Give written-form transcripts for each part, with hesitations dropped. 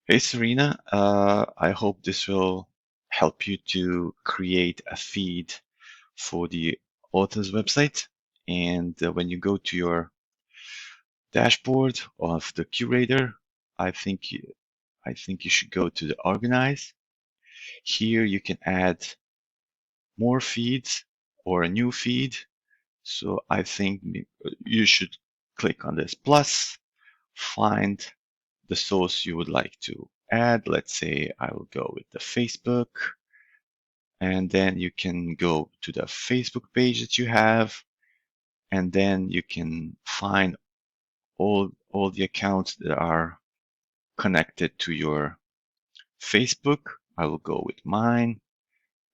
Hey Serena, I hope this will help you to create a feed for the author's website. And when you go to your dashboard of the curator, I think you, I think you should go to the organize. Here you can add more feeds or a new feed. So I think you should click on this plus, find the source you would like to add. Let's say I will go with the Facebook, and then you can go to the Facebook page that you have, and then you can find all the accounts that are connected to your Facebook. I will go with mine,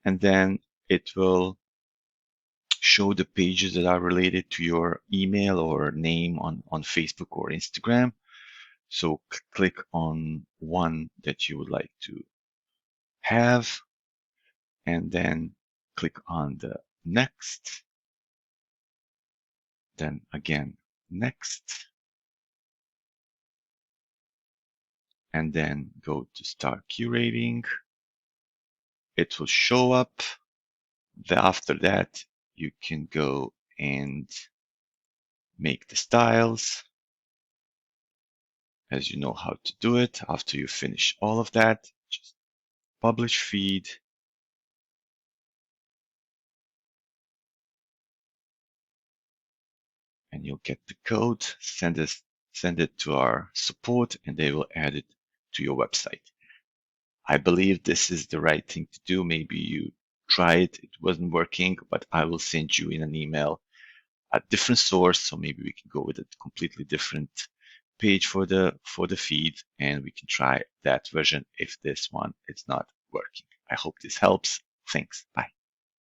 and then it will show the pages that are related to your email or name on Facebook or Instagram. So click on one that you would like to have, and then click on the next, then again next, and then go to start curating. It will show up. After that, you can go and make the styles as you know how to do it. After you finish all of that, just publish feed, and you'll get the code. Send it to our support, and they will add it to your website. I believe this is the right thing to do. Maybe you tried, it wasn't working, but I will send you in an email a different source. So maybe we can go with a completely different page for the feed, and we can try that version if this one is not working. I hope this helps. Thanks. Bye.